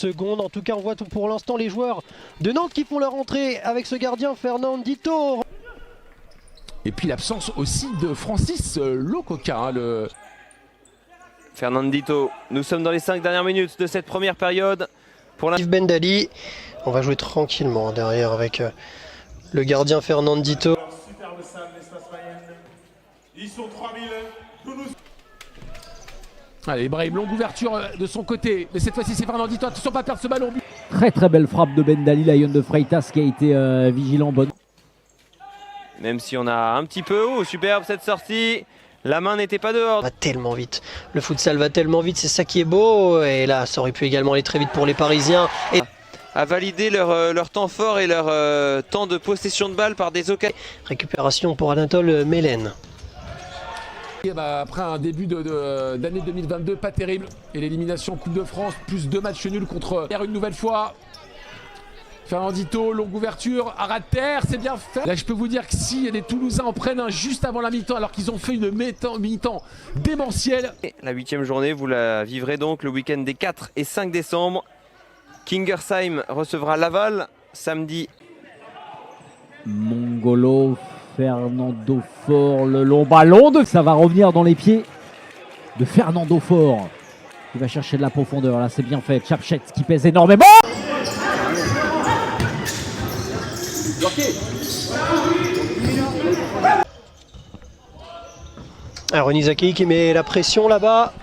secondes. En tout cas, on voit pour l'instant les joueurs de Nantes qui font leur entrée avec ce gardien Fernandito. Et puis l'absence aussi de Francis Lococa. Hein, Fernandito, nous sommes dans les 5 dernières minutes de cette première période. Pour Yves Bendali, on va jouer tranquillement derrière avec le gardien Fernandito. Superbe salle, l'espace Mayenne. Ils sont 3000. Allez, Brahim, longue ouverture de son côté. Mais cette fois-ci, c'est Fernandito. Attention, pas perdre ce ballon. Très belle frappe de Bendali, Lion de Freitas qui a été vigilant. Bonne. Même si on a un petit peu haut, superbe cette sortie. La main n'était pas dehors. Va tellement vite. Le futsal va tellement vite, c'est ça qui est beau. Et là, ça aurait pu également aller très vite pour les Parisiens. Et À valider leur temps fort et leur temps de possession de balle par des occasions. récupération pour Anatole Melen. Et bah, après un début d'année 2022 pas terrible. Et l'élimination Coupe de France, plus 2 matchs nuls contre une nouvelle fois. Fernandito, longue ouverture, à ras de terre, c'est bien fait. Là, je peux vous dire que si des Toulousains en prennent un juste avant la mi-temps, alors qu'ils ont fait une mi-temps démentielle. La 8e journée, vous la vivrez donc le week-end des 4 et 5 décembre. Kingersheim recevra Laval samedi. Mongolo, Fernando Fort, le long ballon ça va revenir dans les pieds de Fernando Fort. Il va chercher de la profondeur, là c'est bien fait. Chapchet qui pèse énormément. Ronny Zakei qui met la pression là-bas.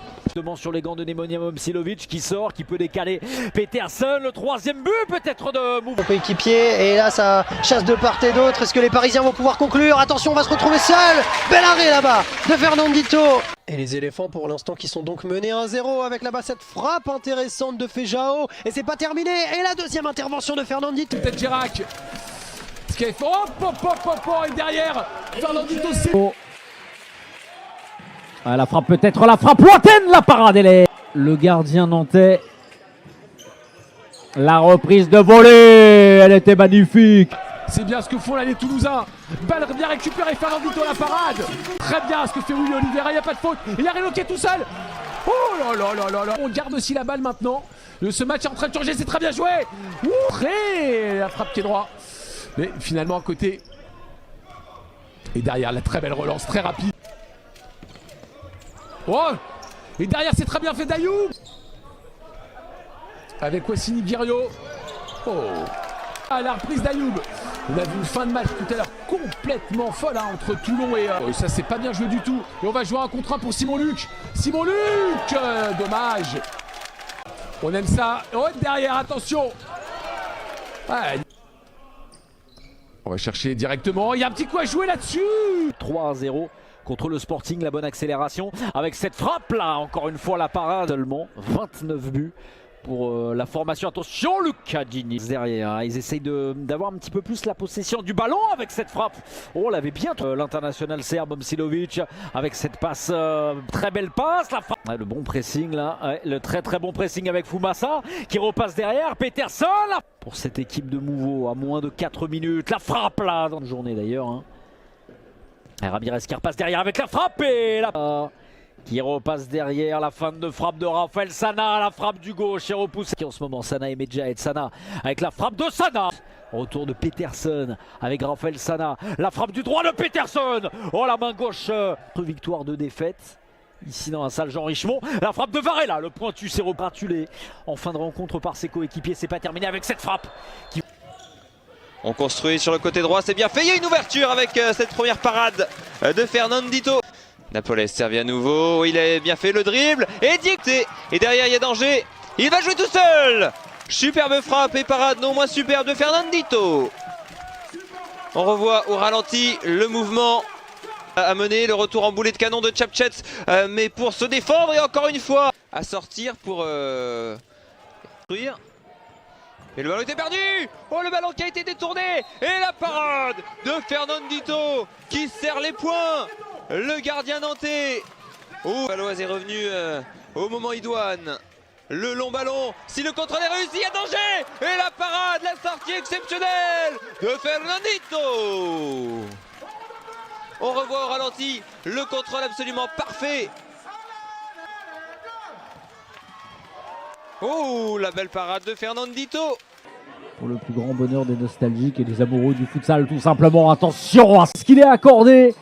Sur les gants de Nemanja Momcilovic qui sort, qui peut décaler Peterson. Le 3e but peut-être de Mouv. Son coéquipier, et là ça chasse de part et d'autre. Est-ce que les Parisiens vont pouvoir conclure? Attention, on va se retrouver seul. Bel arrêt là-bas de Fernandito. Et les éléphants pour l'instant qui sont donc menés 1-0 avec là-bas cette frappe intéressante de Fejao. Et c'est pas terminé. Et la deuxième intervention de Fernandito. Peut-être Girac. Ce qui est fort. Et derrière, Fernandito c'est... Ah, la frappe peut-être, la frappe lointaine, la parade elle est. Le gardien nantais. La reprise de volée, elle était magnifique. C'est bien ce que font là les Toulousains. Balle bien récupérée, Fernandito la parade. Très bien ce que fait Willy Oliveira, il n'y a pas de faute. Il a reloqué tout seul. Oh là là là là là. On garde aussi la balle maintenant. Ce match est en train de changer, c'est très bien joué. Très la frappe qui est droit. Mais finalement à côté. Et derrière la très belle relance, très rapide. Oh. Et derrière c'est très bien fait d'Ayoub. Avec Wassini Guerriot. Oh. À la reprise d'Ayoub. On a vu une fin de match tout à l'heure complètement folle hein, entre Toulon et... ça c'est pas bien joué du tout. Et on va jouer un contre 1 pour Simon Luc. Simon Luc dommage. On aime ça. Oh, derrière, attention. Ouais. On va chercher directement. Il y a un petit coup à jouer là-dessus. 3-0 contre le Sporting, la bonne accélération. Avec cette frappe là, encore une fois la parade. Seulement 29 buts. Pour la formation, attention Luca Dini derrière, ils essayent d'avoir un petit peu plus la possession du ballon avec cette frappe. Oh, on l'avait bien, l'international serbe Momcilovic avec cette passe, très belle passe, la frappe. Le bon pressing là, ouais, le très bon pressing avec Foumassa qui repasse derrière, Peterson là. Pour cette équipe de Mouveau à moins de 4 minutes, la frappe là, dans la journée d'ailleurs. Hein. Ramirez qui repasse derrière avec la frappe et la... qui repasse derrière, la fin de frappe de Raphaël Sana, la frappe du gauche et repousse. Qui en ce moment, Sana et Medja et Sana avec la frappe de Sana. Retour de Peterson avec Raphaël Sana, la frappe du droit de Peterson. Oh la main gauche, victoire de défaite. Ici dans la salle Jean Richemont, la frappe de Varela, le pointu s'est repratulé en fin de rencontre par ses coéquipiers. C'est pas terminé avec cette frappe. On construit sur le côté droit, c'est bien fait. Il y a une ouverture avec cette première parade de Fernandito. Napoles servi à nouveau, il a bien fait le dribble et dicté. Et derrière il y a danger, il va jouer tout seul. Superbe frappe et parade non moins superbe de Fernandito. On revoit au ralenti le mouvement à mener, le retour en boulet de canon de Chapchet, mais pour se défendre et encore une fois à sortir pour construire. Et le ballon était perdu. Oh, le ballon qui a été détourné. Et la parade de Fernandito qui serre les poings. Le gardien nantais. Oh, Valoise est revenu au moment idoine. Le long ballon, si le contrôle est réussi, il y a danger. Et la parade, la sortie exceptionnelle de Fernandito. On revoit au ralenti le contrôle absolument parfait. Oh, la belle parade de Fernandito. Pour le plus grand bonheur des nostalgiques et des amoureux du futsal, tout simplement. Attention à ce qu'il est accordé.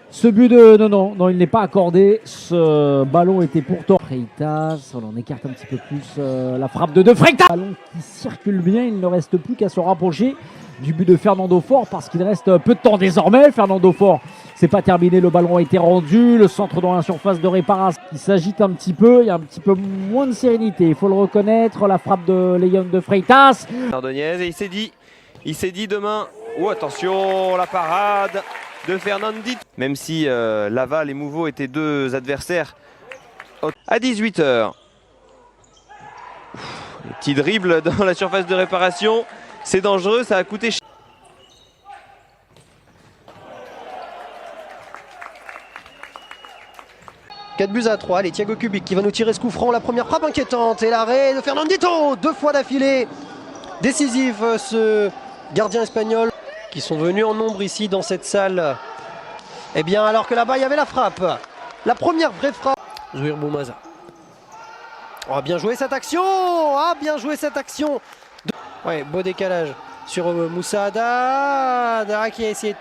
Ce but de... Non, il n'est pas accordé. Ce ballon était pourtant... Freitas, on en écarte un petit peu plus la frappe de Freitas. Ballon qui circule bien, il ne reste plus qu'à se rapprocher du but de Fernando Fort parce qu'il reste peu de temps désormais. Fernando Fort, c'est pas terminé, le ballon a été rendu. Le centre dans la surface de réparation qui s'agite un petit peu, il y a un petit peu moins de sérénité, il faut le reconnaître. La frappe de Léon de Freitas. Ardonnaise, et il s'est dit demain, oh attention, la parade de Fernandito. Même si Laval et Mouveau étaient deux adversaires à 18h. Les petits dribbles dans la surface de réparation, c'est dangereux, ça a coûté cher. « 4-3, les Thiago Kubik qui va nous tirer ce coup franc, la première frappe inquiétante et l'arrêt de Fernandito, 2 fois d'affilée, décisif ce gardien espagnol qui sont venus en nombre ici dans cette salle. Et bien alors que là-bas il y avait la frappe, la première vraie frappe. Zouir Boumaza. Oh, bien joué cette action, bien joué cette action. Ouais, beau décalage sur Moussa Dara qui a essayé de